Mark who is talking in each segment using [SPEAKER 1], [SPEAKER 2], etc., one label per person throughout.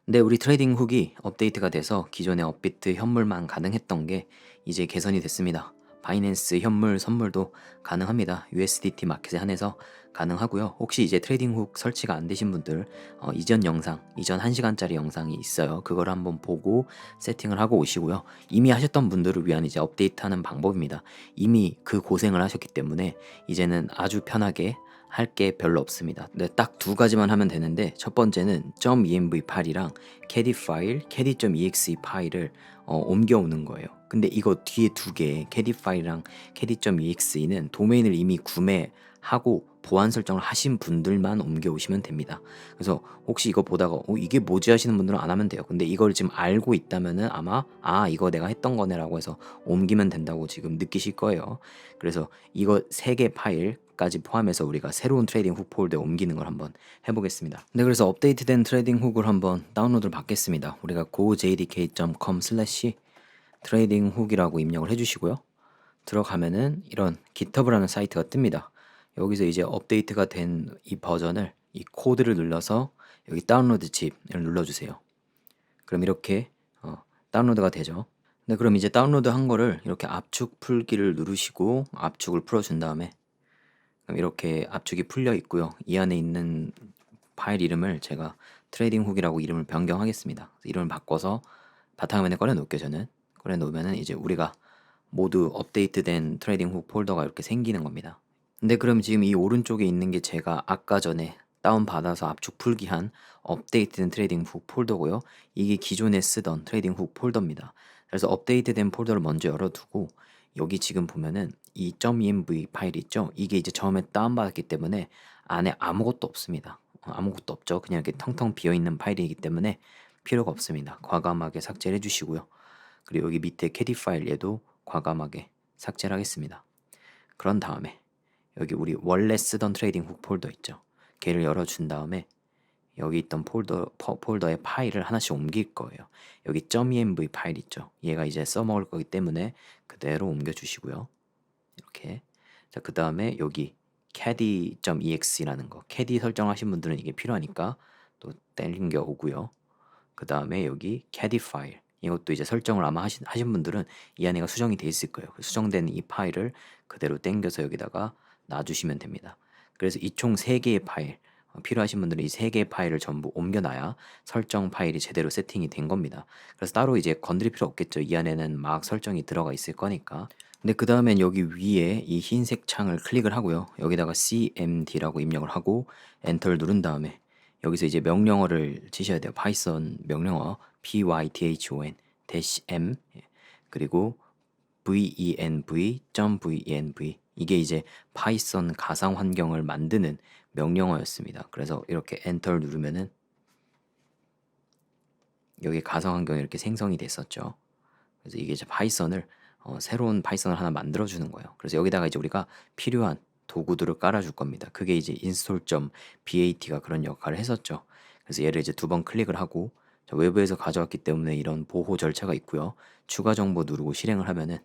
[SPEAKER 1] 근데 우리 트레이딩 훅이 업데이트가 돼서 기존의 업비트 현물만 가능했던 게 이제 개선이 됐습니다. 바이낸스 현물 선물도 가능합니다. USDT 마켓에 한해서 가능하고요. 혹시 이제 트레이딩 훅 설치가 안 되신 분들 이전 영상, 이전 1시간짜리 영상이 있어요. 그걸 한번 보고 세팅을 하고 오시고요. 이미 하셨던 분들을 위한 이제 업데이트하는 방법입니다. 이미 그 고생을 하셨기 때문에 이제는 아주 편하게 할 게 별로 없습니다. 네, 딱 두 가지만 하면 되는데 첫 번째는 .env 파일이랑 캐디 파일, 캐디.exe 파일을 옮겨오는 거예요. 근데 이거 뒤에 두 개, 캐디 파일이랑 캐디.exe는 도메인을 이미 구매하고 보안 설정을 하신 분들만 옮겨오시면 됩니다. 그래서 혹시 이거 보다가 이게 뭐지 하시는 분들은 안 하면 돼요. 근데 이걸 지금 알고 있다면은 아마 이거 내가 했던 거네라고 해서 옮기면 된다고 지금 느끼실 거예요. 그래서 이거 세 개 파일까지 포함해서 우리가 새로운 트레이딩 훅 폴더에 옮기는 걸 한번 해보겠습니다. 네, 그래서 업데이트된 트레이딩 훅을 한번 다운로드를 받겠습니다. 우리가 gojdk.com/ 트레이딩 훅이라고 입력을 해주시고요. 들어가면은 이런 GitHub라는 사이트가 뜹니다. 여기서 이제 업데이트가 된 이 버전을 이 코드를 눌러서 여기 다운로드 칩을 눌러주세요. 그럼 이렇게 다운로드가 되죠. 네, 그럼 이제 다운로드 한 거를 이렇게 압축 풀기를 누르시고 압축을 풀어준 다음에 그럼 이렇게 압축이 풀려 있고요. 이 안에 있는 파일 이름을 제가 트레이딩 훅이라고 이름을 변경하겠습니다. 이름을 바꿔서 바탕화면에 꺼내 놓을게요. 저는 꺼내 놓으면은 이제 우리가 모두 업데이트된 트레이딩 훅 폴더가 이렇게 생기는 겁니다. 근데 그럼 지금 이 오른쪽에 있는 게 제가 아까 전에 다운받아서 압축 풀기한 업데이트된 트레이딩 훅 폴더고요. 이게 기존에 쓰던 트레이딩 훅 폴더입니다. 그래서 업데이트된 폴더를 먼저 열어두고 여기 지금 보면은 이 .env 파일이 있죠. 이게 이제 처음에 다운받았기 때문에 안에 아무것도 없습니다. 아무것도 없죠. 그냥 이렇게 텅텅 비어있는 파일이기 때문에 필요가 없습니다. 과감하게 삭제를 해주시고요. 그리고 여기 밑에 캐디 파일 얘도 과감하게 삭제를 하겠습니다. 그런 다음에 여기 우리 원래 쓰던 트레이딩 훅 폴더 있죠. 걔를 열어준 다음에 여기 있던 폴더의 파일을 하나씩 옮길 거예요. 여기 .env 파일 있죠. 얘가 이제 써먹을 거기 때문에 그대로 옮겨주시고요. 이렇게. 자, 그 다음에 여기 caddy.exe라는 거. caddy 설정하신 분들은 이게 필요하니까 또 땡겨 오고요. 그 다음에 여기 caddy 파일. 이것도 이제 설정을 아마 하신 분들은 이 안에가 수정이 돼 있을 거예요. 수정된 이 파일을 그대로 땡겨서 여기다가 놔주시면 됩니다. 그래서 이 총 3개의 파일 필요하신 분들은 이 3개의 파일을 전부 옮겨놔야 설정 파일이 제대로 세팅이 된 겁니다. 그래서 따로 이제 건드릴 필요 없겠죠. 이 안에는 막 설정이 들어가 있을 거니까. 근데 그 다음엔 여기 위에 이 흰색 창을 클릭을 하고요. 여기다가 cmd라고 입력을 하고 엔터를 누른 다음에 여기서 이제 명령어를 치셔야 돼요. 파이썬 명령어 python -m 그리고 venv.venv 이게 이제 파이썬 가상 환경을 만드는 명령어였습니다. 그래서 이렇게 엔터를 누르면은 여기 가상 환경이 이렇게 생성이 됐었죠. 그래서 이게 이제 파이썬을 새로운 파이썬을 하나 만들어 주는 거예요. 그래서 여기다가 이제 우리가 필요한 도구들을 깔아줄 겁니다. 그게 이제 install.bat가 그런 역할을 했었죠. 그래서 얘를 이제 2번 클릭을 하고 외부에서 가져왔기 때문에 이런 보호 절차가 있고요. 추가 정보 누르고 실행을 하면은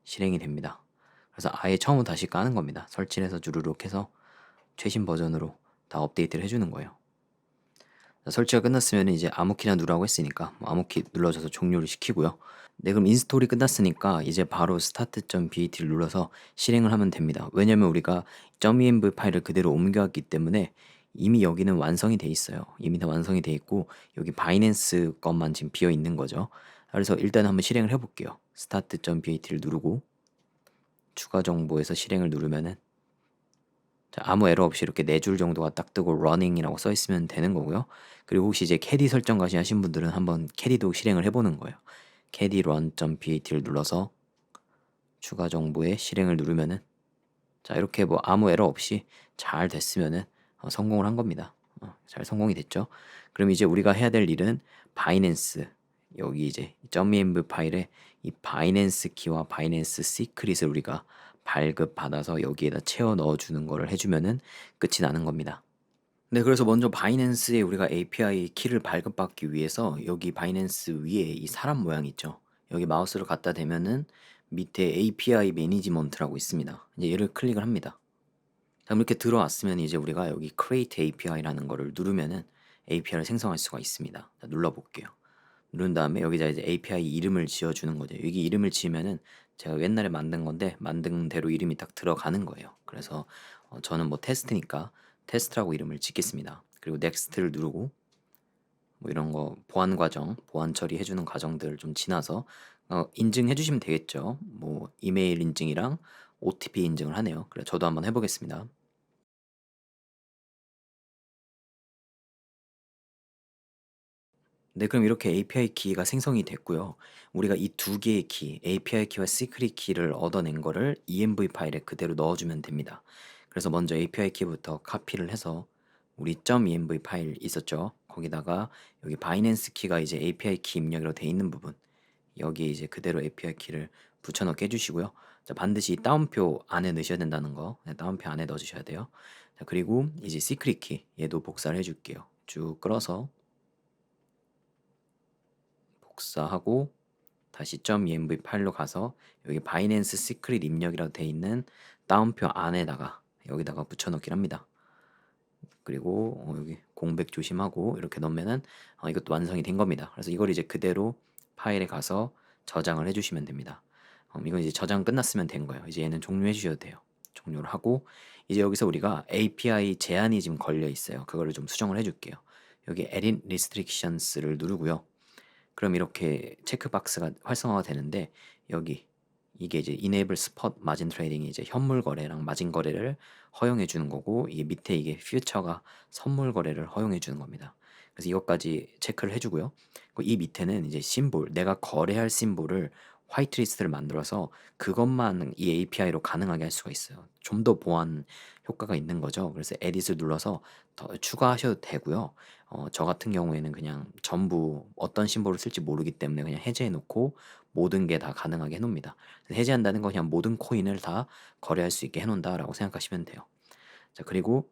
[SPEAKER 1] 실행이 됩니다. 그래서 아예 처음부터 다시 까는 겁니다. 설치를 해서 주르륵 해서 최신 버전으로 다 업데이트를 해주는 거예요. 설치가 끝났으면 이제 아무 키나 누르라고 했으니까 뭐 아무 키 눌러줘서 종료를 시키고요. 네, 그럼 인스톨이 끝났으니까 이제 바로 start.bat를 눌러서 실행을 하면 됩니다. 왜냐면 우리가 .env 파일을 그대로 옮겨왔기 때문에 이미 여기는 완성이 돼 있어요. 이미 다 완성이 돼 있고 여기 바이낸스 것만 지금 비어 있는 거죠. 그래서 일단 한번 실행을 해볼게요. start.bat를 누르고 추가 정보에서 실행을 누르면은 자, 아무 에러 없이 이렇게 4줄 정도가 딱 뜨고 running이라고 써 있으면 되는 거고요. 그리고 혹시 이제 캐디 설정까지 하신 분들은 한번 캐디도 실행을 해보는 거예요. 캐디 run.bat를 눌러서 추가 정보에 실행을 누르면은 자, 이렇게 뭐 아무 에러 없이 잘 됐으면은 성공을 한 겁니다. 잘 성공이 됐죠. 그럼 이제 우리가 해야 될 일은 바이낸스 여기 이제 .env 파일에 이 바이낸스 키와 바이낸스 시크릿을 우리가 발급받아서 여기에다 채워 넣어주는 거를 해주면은 끝이 나는 겁니다. 네, 그래서 먼저 바이낸스에 우리가 API 키를 발급받기 위해서 여기 바이낸스 위에 이 사람 모양 있죠. 여기 마우스를 갖다 대면은 밑에 API 매니지먼트라고 있습니다. 이제 얘를 클릭을 합니다. 자, 이렇게 들어왔으면 이제 우리가 여기 Create API라는 거를 누르면은 API를 생성할 수가 있습니다. 자, 눌러볼게요. 누른 다음에 여기다 이제 API 이름을 지어주는 거죠. 여기 이름을 지으면은 제가 옛날에 만든 건데 만든 대로 이름이 딱 들어가는 거예요. 그래서 저는 뭐 테스트니까 테스트라고 이름을 짓겠습니다. 그리고 넥스트를 누르고 뭐 이런 거 보안 과정, 보안 처리해 주는 과정들을 좀 지나서 인증해 주시면 되겠죠. 뭐 이메일 인증이랑 OTP 인증을 하네요. 그래 저도 한번 해보겠습니다. 네, 그럼 이렇게 API 키가 생성이 됐고요. 우리가 이 두 개의 키, API 키와 시크릿 키를 얻어낸 거를 ENV 파일에 그대로 넣어주면 됩니다. 그래서 먼저 API 키부터 카피를 해서 우리 .env 파일 있었죠? 거기다가 여기 바이낸스 키가 이제 API 키 입력으로 돼 있는 부분, 여기에 이제 그대로 API 키를 붙여넣게 해주시고요. 자, 반드시 이 따옴표 안에 넣으셔야 된다는 거, 네, 따옴표 안에 넣어주셔야 돼요. 자, 그리고 이제 시크릿 키, 얘도 복사를 해줄게요. 쭉 끌어서 복사하고 다시 .env 파일로 가서 여기 바이낸스 시크릿 입력이라고 돼 있는 따옴표 안에다가 여기다가 붙여넣기를 합니다. 그리고 여기 공백 조심하고 이렇게 넣으면은 이것도 완성이 된 겁니다. 그래서 이걸 이제 그대로 파일에 가서 저장을 해주시면 됩니다. 이건 이제 저장 끝났으면 된 거예요. 이제 얘는 종료해 주셔도 돼요. 종료를 하고 이제 여기서 우리가 API 제한이 지금 걸려 있어요. 그거를 좀 수정을 해줄게요. 여기 Edit Restrictions를 누르고요. 그럼 이렇게 체크박스가 활성화가 되는데 여기 이게 이제 Enable Spot Margin Trading이 이제 현물 거래랑 마진 거래를 허용해 주는 거고 이게 밑에 이게 퓨처가 선물 거래를 허용해 주는 겁니다. 그래서 이것까지 체크를 해주고요. 이 밑에는 이제 심볼, 내가 거래할 심볼을 화이트리스트를 만들어서 그것만 이 API로 가능하게 할 수가 있어요. 좀 더 보안 효과가 있는 거죠. 그래서 에딧을 눌러서 더 추가하셔도 되고요. 저 같은 경우에는 그냥 전부 어떤 심볼을 쓸지 모르기 때문에 그냥 해제해 놓고 모든 게 다 가능하게 해 놓습니다. 해제한다는 건 그냥 모든 코인을 다 거래할 수 있게 해 놓는다라고 생각하시면 돼요. 자, 그리고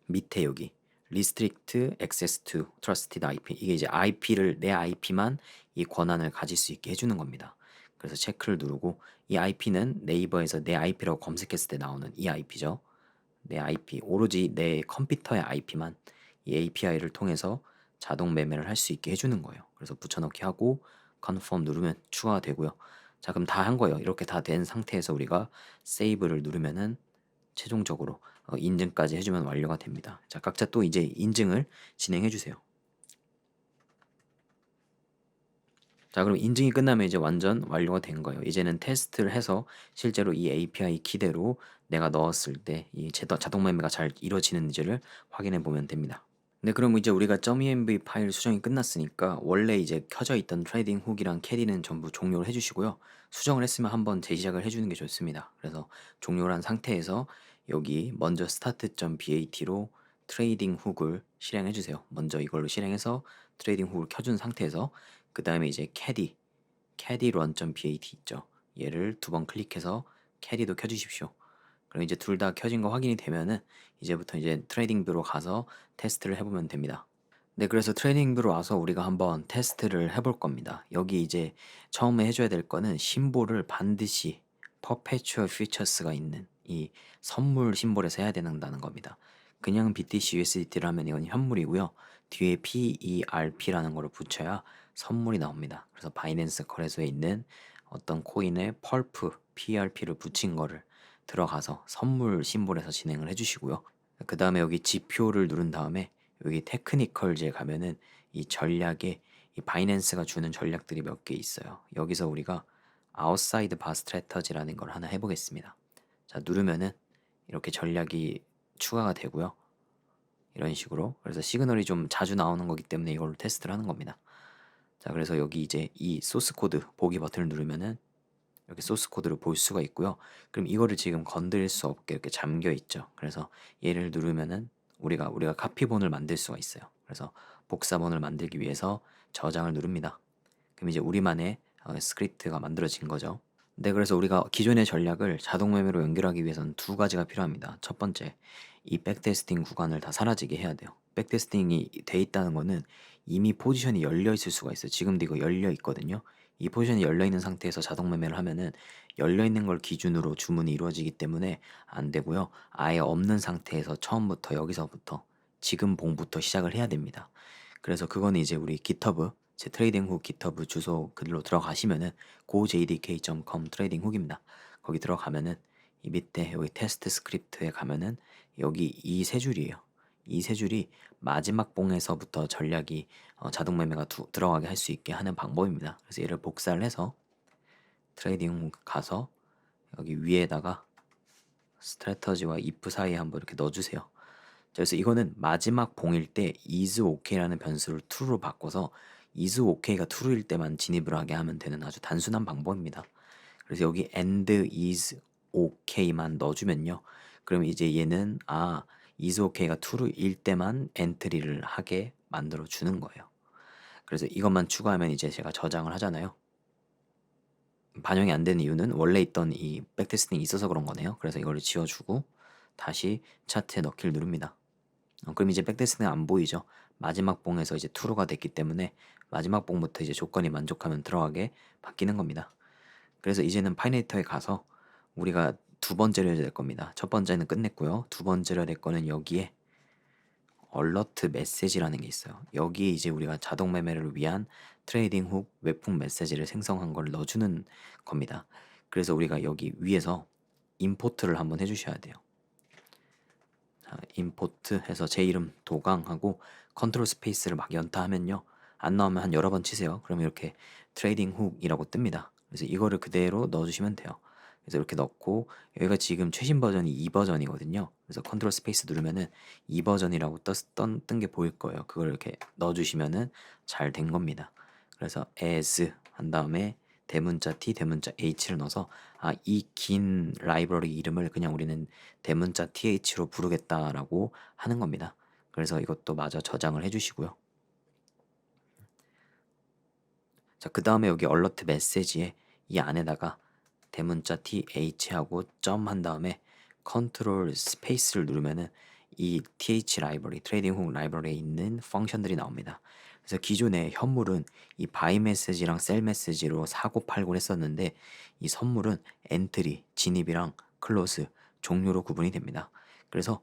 [SPEAKER 1] 밑에 여기 Restrict Access to Trusted IP, 이게 이제 IP를 내 IP만 이 권한을 가질 수 있게 해주는 겁니다. 그래서 체크를 누르고 이 IP는 네이버에서 내 IP라고 검색했을 때 나오는 이 IP죠. 내 IP, 오로지 내 컴퓨터의 IP만 이 API를 통해서 자동 매매를 할 수 있게 해주는 거예요. 그래서 붙여넣기 하고 Confirm 누르면 추가가 되고요. 자, 그럼 다 한 거예요. 이렇게 다 된 상태에서 우리가 Save를 누르면은 최종적으로 인증까지 해주면 완료가 됩니다. 자, 각자 또 이제 인증을 진행해 주세요. 자, 그럼 인증이 끝나면 이제 완전 완료가 된 거예요. 이제는 테스트를 해서 실제로 이 API 키대로 내가 넣었을 때 이 자동 매매가 잘 이루어지는지를 확인해 보면 됩니다. 네, 그럼 이제 우리가 .env 파일 수정이 끝났으니까 원래 이제 켜져 있던 트레이딩 훅이랑 캐디는 전부 종료를 해주시고요. 수정을 했으면 한번 재시작을 해주는 게 좋습니다. 그래서 종료를 한 상태에서 여기 먼저 start.bat로 트레이딩 훅을 실행해 주세요. 먼저 이걸로 실행해서 트레이딩 훅을 켜준 상태에서 그 다음에 이제 캐디 run.bat 있죠. 얘를 두 번 클릭해서 캐디도 켜주십시오. 그럼 이제 둘 다 켜진 거 확인이 되면은 이제부터 이제 트레이딩 뷰로 가서 테스트를 해보면 됩니다. 네, 그래서 트레이딩 뷰로 와서 우리가 한번 테스트를 해볼 겁니다. 여기 이제 처음에 해줘야 될 거는 심볼을 반드시 Perpetual Futures가 있는 이 선물 심볼에서 해야 된다는 겁니다. 그냥 BTC USDT를 하면 이건 현물이고요. 뒤에 PERP라는 거를 붙여야 선물이 나옵니다. 그래서 바이낸스 거래소에 있는 어떤 코인에 펄프 PERP를 붙인 거를 들어가서 선물 심볼에서 진행을 해주시고요. 그 다음에 여기 지표를 누른 다음에 여기 테크니컬즈에 가면은 이 전략에 이 바이낸스가 주는 전략들이 몇 개 있어요. 여기서 우리가 아웃사이드 바 스트래터지라는 걸 하나 해보겠습니다. 자, 누르면은 이렇게 전략이 추가가 되고요. 이런 식으로. 그래서 시그널이 좀 자주 나오는 거기 때문에 이걸로 테스트를 하는 겁니다. 자, 그래서 여기 이제 이 소스 코드 보기 버튼을 누르면은 이렇게 소스 코드를 볼 수가 있고요. 그럼 이거를 지금 건드릴 수 없게 이렇게 잠겨 있죠. 그래서 얘를 누르면은 우리가 카피본을 만들 수가 있어요. 그래서 복사본을 만들기 위해서 저장을 누릅니다. 그럼 이제 우리만의 스크립트가 만들어진 거죠. 네, 그래서 우리가 기존의 전략을 자동 매매로 연결하기 위해서는 두 가지가 필요합니다. 첫 번째, 이 백테스팅 구간을 다 사라지게 해야 돼요. 백테스팅이 돼 있다는 거는 이미 포지션이 열려 있을 수가 있어요. 지금도 이거 열려 있거든요. 이 포지션이 열려 있는 상태에서 자동 매매를 하면은 열려 있는 걸 기준으로 주문이 이루어지기 때문에 안 되고요. 아예 없는 상태에서 처음부터 여기서부터 지금 봉부터 시작을 해야 됩니다. 그래서 그거는 이제 우리 GitHub 제 트레이딩 훅 GitHub 주소 그대로 들어가시면은 gojdk.com 트레이딩 훅입니다. 거기 들어가면은 이 밑에 여기 테스트 스크립트에 가면은 여기 이 세 줄이에요. 이 세 줄이 마지막 봉에서부터 전략이 자동 매매가 들어가게 할 수 있게 하는 방법입니다. 그래서 얘를 복사를 해서 트레이딩 훅 가서 여기 위에다가 스트래터지와 if 사이에 한번 이렇게 넣어주세요. 그래서 이거는 마지막 봉일 때 is ok라는 변수를 true로 바꿔서 is ok가 true일 때만 진입을 하게 하면 되는 아주 단순한 방법입니다. 그래서 여기 and is ok만 넣어주면요. 그럼 이제 얘는 is ok가 true일 때만 엔트리를 하게 만들어 주는 거예요. 그래서 이것만 추가하면 이제 제가 저장을 하잖아요. 반영이 안 되는 이유는 원래 있던 이 백테스팅이 있어서 그런 거네요. 그래서 이거를 지워주고 다시 차트에 넣기를 누릅니다. 그럼 이제 백테스팅은 안 보이죠. 마지막 봉에서 이제 true가 됐기 때문에 마지막 봉부터 이제 조건이 만족하면 들어가게 바뀌는 겁니다. 그래서 이제는 파이네이터에 가서 우리가 두 번째로 해야 될 겁니다. 첫 번째는 끝냈고요. 두 번째로 해야 될 거는 여기에 얼러트 메시지라는 게 있어요. 여기에 이제 우리가 자동 매매를 위한 트레이딩 훅 웹훅 메시지를 생성한 걸 넣어주는 겁니다. 그래서 우리가 여기 위에서 임포트를 한번 해주셔야 돼요. 자, 임포트 해서 제 이름 도강하고 컨트롤 스페이스를 막 연타하면요. 안 나오면 한 여러 번 치세요. 그러면 이렇게 트레이딩 훅이라고 뜹니다. 그래서 이거를 그대로 넣어주시면 돼요. 그래서 이렇게 넣고 여기가 지금 최신 버전이 2버전이거든요. 그래서 컨트롤 스페이스 누르면은 2버전이라고 뜬 게 보일 거예요. 그걸 이렇게 넣어주시면은 잘 된 겁니다. 그래서 as 한 다음에 대문자 T, 대문자 H를 넣어서 이 긴 라이브러리 이름을 그냥 우리는 대문자 TH로 부르겠다라고 하는 겁니다. 그래서 이것도 마저 저장을 해주시고요. 자, 그 다음에 여기 얼러트 메시지에 이 안에다가 대문자 TH하고 점 한 다음에 컨트롤 스페이스를 누르면은 이 TH 라이브러리, 트레이딩 훅 라이브러리에 있는 펑션들이 나옵니다. 그래서 기존에 현물은 이 바이 메시지랑 셀 메시지로 사고 팔고 했었는데 이 선물은 엔트리, 진입이랑 클로즈, 종료로 구분이 됩니다. 그래서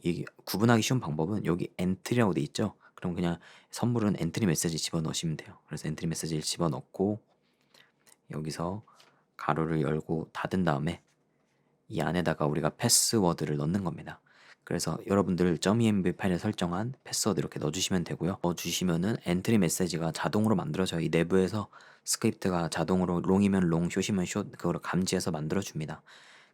[SPEAKER 1] 이 구분하기 쉬운 방법은 여기 엔트리라고 돼 있죠. 그럼 그냥 선물은 엔트리 메시지 집어넣으시면 돼요. 그래서 엔트리 메시지를 집어넣고 여기서 가로를 열고 닫은 다음에 이 안에다가 우리가 패스워드를 넣는 겁니다. 그래서 여러분들 .env 파일에 설정한 패스워드 이렇게 넣어주시면 되고요. 넣어주시면은 엔트리 메시지가 자동으로 만들어져요. 이 내부에서 스크립트가 자동으로 롱이면 롱, 숏이면 숏 그거를 감지해서 만들어줍니다.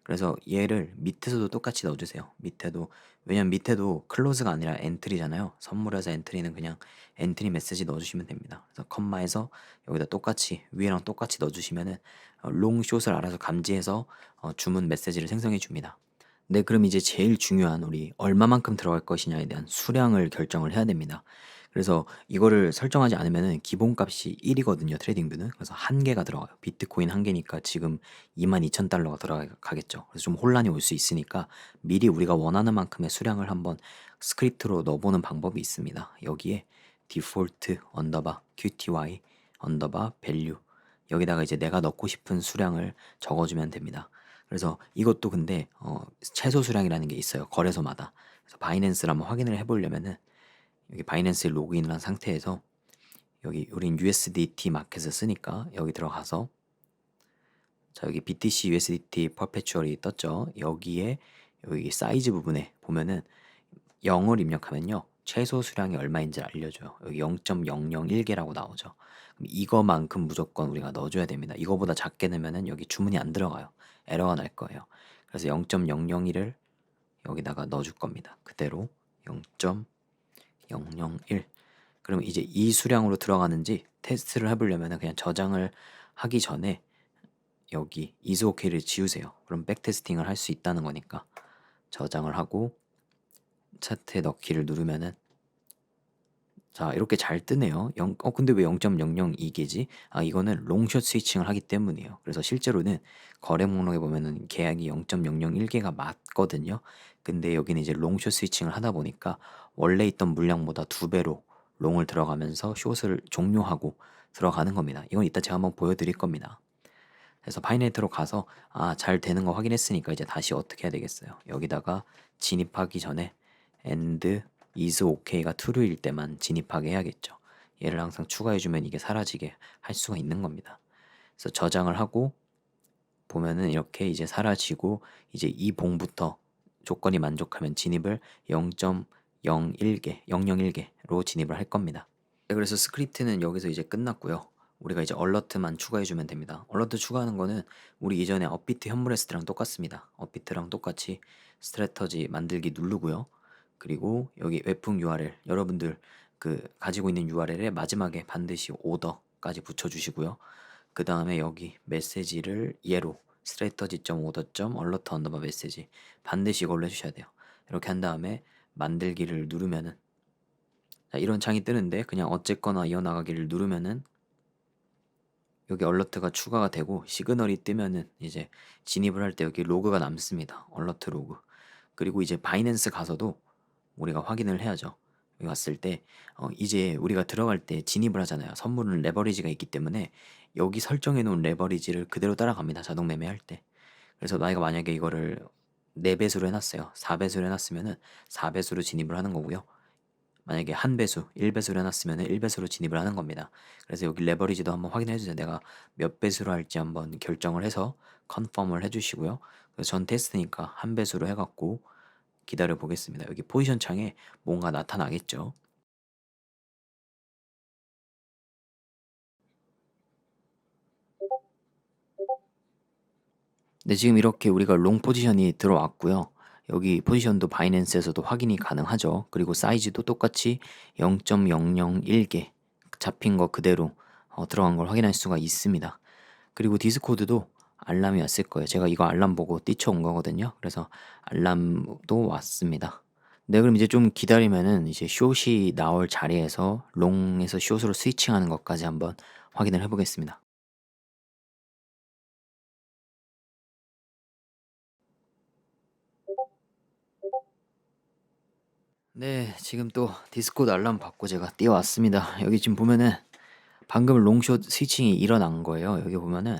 [SPEAKER 1] 그래서 얘를 밑에서도 똑같이 넣어주세요. 밑에도 왜냐면 밑에도 클로즈가 아니라 엔트리잖아요. 선물에서 엔트리는 그냥 엔트리 메시지 넣어주시면 됩니다. 그래서 컴마에서 여기다 똑같이 위에랑 똑같이 넣어주시면은 롱 숏을 알아서 감지해서 주문 메시지를 생성해 줍니다. 네, 그럼 이제 제일 중요한 우리 얼마만큼 들어갈 것이냐에 대한 수량을 결정을 해야 됩니다. 그래서 이거를 설정하지 않으면은 기본값이 1이거든요, 트레이딩뷰는. 그래서 한 개가 들어가요. 비트코인 한 개니까 지금 22,000달러가 들어가겠죠. 그래서 좀 혼란이 올 수 있으니까 미리 우리가 원하는 만큼의 수량을 한번 스크립트로 넣어보는 방법이 있습니다. 여기에 디폴트 언더바 qty 언더바 밸류 여기다가 이제 내가 넣고 싶은 수량을 적어주면 됩니다. 그래서 이것도 근데 최소 수량이라는 게 있어요. 거래소마다. 그래서 바이낸스를 한번 확인을 해보려면은 여기 바이낸스에 로그인을 한 상태에서 여기 우린 USDT 마켓을 쓰니까 여기 들어가서 자 여기 BTC USDT 퍼페추얼이 떴죠. 여기에 여기 사이즈 부분에 보면은 0을 입력하면요. 최소 수량이 얼마인지 알려줘요. 여기 0.001개라고 나오죠. 그럼 이거만큼 무조건 우리가 넣어줘야 됩니다. 이거보다 작게 넣으면은 여기 주문이 안 들어가요. 에러가 날 거예요. 그래서 0.001을 여기다가 넣어줄 겁니다. 그대로 0.001. 그럼 이제 이 수량으로 들어가는지 테스트를 해보려면 그냥 저장을 하기 전에 여기 isOK를 지우세요. 그럼 백테스팅을 할 수 있다는 거니까 저장을 하고 차트에 넣기를 누르면은 자 이렇게 잘 뜨네요. 근데 왜 0.002개지? 이거는 롱숏 스위칭을 하기 때문이에요. 그래서 실제로는 거래 목록에 보면은 계약이 0.001개가 맞거든요. 근데 여기는 이제 롱숏 스위칭을 하다 보니까 원래 있던 물량보다 2배로 롱을 들어가면서 숏을 종료하고 들어가는 겁니다. 이건 이따 제가 한번 보여드릴 겁니다. 그래서 바이네이트로 가서 잘 되는 거 확인했으니까 이제 다시 어떻게 해야 되겠어요. 여기다가 진입하기 전에 end is okay가 true일 때만 진입하게 해야겠죠. 얘를 항상 추가해주면 이게 사라지게 할 수가 있는 겁니다. 그래서 저장을 하고 보면은 이렇게 이제 사라지고 이제 이 봉부터 조건이 만족하면 진입을 0.01개, 001개로 진입을 할 겁니다. 네, 그래서 스크립트는 여기서 이제 끝났고요. 우리가 이제 얼러트만 추가해주면 됩니다. 얼러트 추가하는 거는 우리 이전에 업비트 현물했을 때랑 똑같습니다. 업비트랑 똑같이 스트래터지 만들기 누르고요. 그리고 여기 웹풍 URL 여러분들 그 가지고 있는 URL에 마지막에 반드시 오더까지 붙여주시고요. 그 다음에 여기 메시지를 얘로 strategy.order.alert 언더바 메시지 반드시 이걸로 해주셔야 돼요. 이렇게 한 다음에 만들기를 누르면은 자, 이런 창이 뜨는데 그냥 어쨌거나 이어나가기를 누르면은 여기 얼러트가 추가가 되고 시그널이 뜨면은 이제 진입을 할 때 여기 로그가 남습니다. 얼러트 로그. 그리고 이제 바이낸스 가서도 우리가 확인을 해야죠. 여기 갔을 때 이제 우리가 들어갈 때 진입을 하잖아요. 선물은 레버리지가 있기 때문에 여기 설정해 놓은 레버리지를 그대로 따라갑니다. 자동 매매할 때. 그래서 나이가 만약에 이거를 4배수로 해놨어요. 4배수로 해놨으면은 4배수로 진입을 하는 거고요. 만약에 한 배수, 1배수로 해놨으면 1배수로 진입을 하는 겁니다. 그래서 여기 레버리지도 한번 확인해 주세요. 내가 몇 배수로 할지 한번 결정을 해서 컨펌을 해주시고요. 그래서 전 테스트니까 한 배수로 해갖고 기다려 보겠습니다. 여기 포지션 창에 뭔가 나타나겠죠. 네, 지금 이렇게 우리가 롱 포지션이 들어왔고요. 여기 포지션도 바이낸스에서도 확인이 가능하죠. 그리고 사이즈도 똑같이 0.001개 잡힌 거 그대로 들어간 걸 확인할 수가 있습니다. 그리고 디스코드도 알람이 왔을 거예요. 제가 이거 알람 보고 뛰쳐온 거거든요. 그래서 알람도 왔습니다. 네, 그럼 이제 좀 기다리면은 이제 숏이 나올 자리에서 롱에서 숏으로 스위칭하는 것까지 한번 확인을 해보겠습니다. 네, 지금 또 디스코드 알람 받고 제가 뛰어왔습니다. 여기 지금 보면은 방금 롱숏 스위칭이 일어난 거예요. 여기 보면은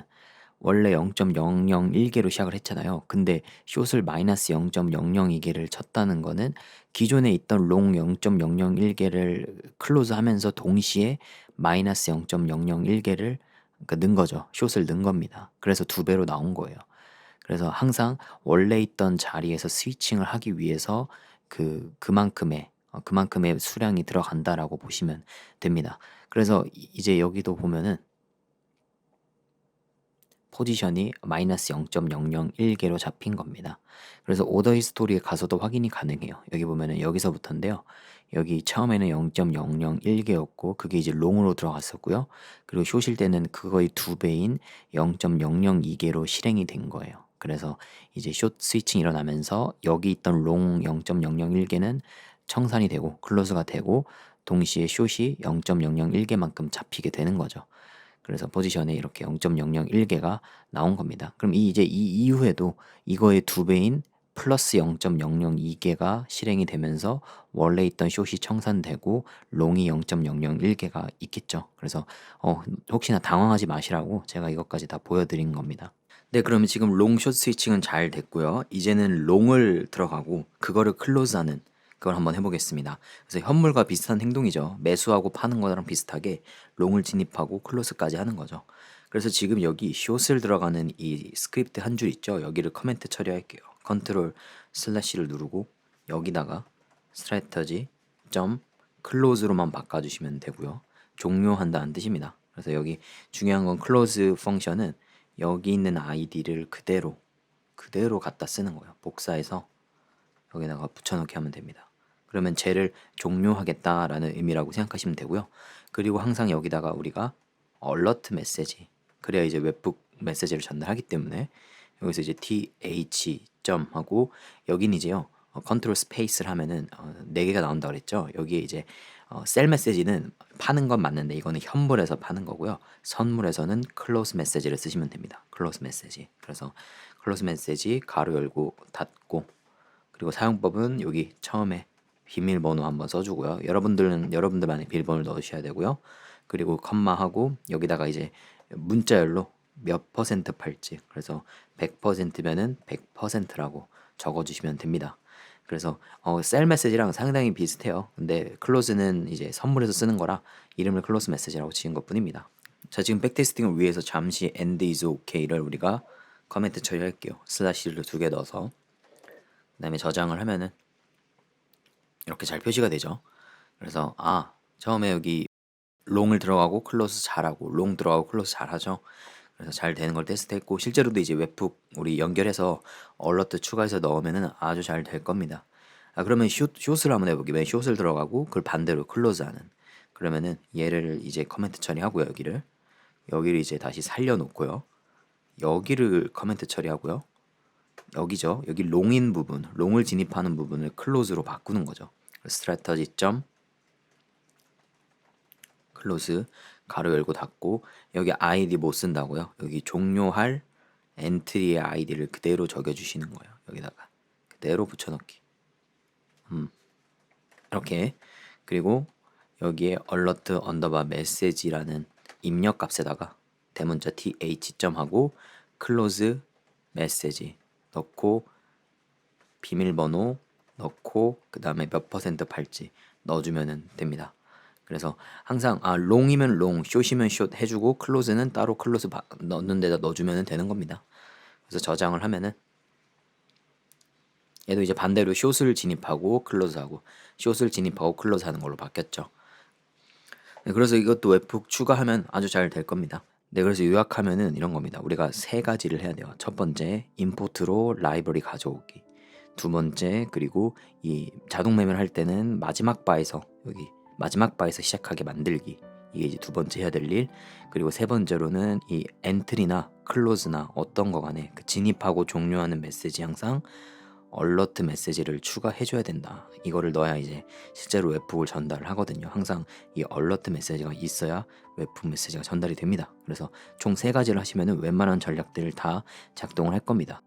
[SPEAKER 1] 원래 0.001개로 시작을 했잖아요. 근데 숏을 마이너스 0.002개를 쳤다는 거는 기존에 있던 롱 0.001개를 클로즈 하면서 동시에 마이너스 0.001개를 넣은 거죠. 숏을 넣은 겁니다. 그래서 2배로 나온 거예요. 그래서 항상 원래 있던 자리에서 스위칭을 하기 위해서 그만큼의 수량이 들어간다라고 보시면 됩니다. 그래서 이제 여기도 보면은 포지션이 마이너스 0.001개로 잡힌 겁니다. 그래서 오더 히스토리에 가서도 확인이 가능해요. 여기 보면은 여기서부터인데요. 여기 처음에는 0.001개였고 그게 이제 롱으로 들어갔었고요. 그리고 숏일 때는 그거의 2배인 0.002개로 실행이 된 거예요. 그래서 이제 숏 스위칭 일어나면서 여기 있던 롱 0.001개는 청산이 되고 클로즈가 되고 동시에 숏이 0.001개만큼 잡히게 되는 거죠. 그래서 포지션에 이렇게 0.001개가 나온 겁니다. 그럼 이제 이 이후에도 이거의 2배인 플러스 0.002개가 실행이 되면서 원래 있던 숏이 청산되고 롱이 0.001개가 있겠죠. 그래서 혹시나 당황하지 마시라고 제가 이것까지 다 보여드린 겁니다. 네, 그러면 지금 롱 숏 스위칭은 잘 됐고요. 이제는 롱을 들어가고 그거를 클로즈하는 그걸 한번 해보겠습니다. 그래서 현물과 비슷한 행동이죠. 매수하고 파는 거랑 비슷하게 롱을 진입하고 클로즈까지 하는 거죠. 그래서 지금 여기 숏을 들어가는 이 스크립트 한 줄 있죠. 여기를 커멘트 처리할게요. 컨트롤 슬래시를 누르고 여기다가 스트래터지 점 클로즈로만 바꿔주시면 되고요. 종료한다는 뜻입니다. 그래서 여기 중요한 건 클로즈 펑션은 여기 있는 아이디를 그대로 갖다 쓰는 거예요. 복사해서 여기다가 붙여넣기 하면 됩니다. 그러면 쟤를 종료하겠다라는 의미라고 생각하시면 되고요. 그리고 항상 여기다가 우리가 alert 메시지 그래야 이제 웹북 메시지를 전달하기 때문에 여기서 이제 th 점 하고 여긴 이제요 컨트롤 스페이스를 하면은 4개가 나온다 그랬죠. 여기에 이제 셀 메시지는 파는 건 맞는데 이거는 현물에서 파는 거고요. 선물에서는 클로즈 메시지를 쓰시면 됩니다. 클로즈 메시지. 그래서 클로즈 메시지 가로 열고 닫고 그리고 사용법은 여기 처음에 비밀번호 한번 써주고요. 여러분들만의 비밀번호를 넣으셔야 되고요. 그리고 컴마하고 여기다가 이제 문자열로 몇 퍼센트 팔지 그래서 100%면은 100%라고 적어주시면 됩니다. 그래서 셀 메시지랑 상당히 비슷해요. 근데 클로즈는 이제 선물에서 쓰는 거라 이름을 클로즈 메시지라고 지은 것뿐입니다. 자, 지금 백테스팅을 위해서 잠시 end is okay를 우리가 커멘트 처리할게요. 슬래시를 2개 넣어서 그다음에 저장을 하면은 이렇게 잘 표시가 되죠. 그래서 처음에 여기 롱을 들어가고 클로즈 잘하고 롱 들어가고 클로즈 잘하죠. 그래서 잘 되는 걸 테스트했고 실제로도 이제 웹북 우리 연결해서 얼러트 추가해서 넣으면은 아주 잘 될 겁니다. 그러면 숏을 한번 해보기. 숏을 들어가고 그걸 반대로 클로즈하는. 그러면은 얘를 이제 커멘트 처리하고요. 여기를 이제 다시 살려놓고요. 여기를 커멘트 처리하고요. 여기죠. 여기 롱인 부분, 롱을 진입하는 부분을 클로즈로 바꾸는 거죠. 스트래터지 점 클로즈 가로 열고 닫고 여기 아이디 못 쓴다고요. 여기 종료할 엔트리의 아이디를 그대로 적어주시는 거예요. 여기다가 그대로 붙여넣기. 이렇게. 그리고 여기에 alert 언더바 메시지라는 입력 값에다가 대문자 th 점하고 close 메시지 넣고 비밀번호 넣고 그 다음에 몇 퍼센트 팔지 넣어주면 됩니다. 그래서 항상 롱이면 롱, 숏이면 숏 해주고 클로즈는 따로 클로즈 넣는 데다 넣어주면 되는 겁니다. 그래서 저장을 하면은 얘도 이제 반대로 숏을 진입하고 클로즈하고 숏을 진입하고 클로즈하는 걸로 바뀌었죠. 네, 그래서 이것도 웹북 추가하면 아주 잘 될 겁니다. 네, 그래서 요약하면은 이런 겁니다. 우리가 세 가지를 해야 돼요. 첫 번째, 임포트로 라이브러리 가져오기. 두 번째, 그리고 이 자동 매매를 할 때는 마지막 바에서 여기 마지막 바에서 시작하게 만들기. 이게 이제 두 번째 해야 될 일. 그리고 세 번째로는 이 엔트리나 클로즈나 어떤 거 간에 그 진입하고 종료하는 메시지 항상 얼러트 메시지를 추가해줘야 된다. 이거를 넣어야 이제 실제로 웹북을 전달을 하거든요. 항상 이 얼러트 메시지가 있어야 웹북 메시지가 전달이 됩니다. 그래서 총 3가지를 하시면 웬만한 전략들을 다 작동을 할 겁니다.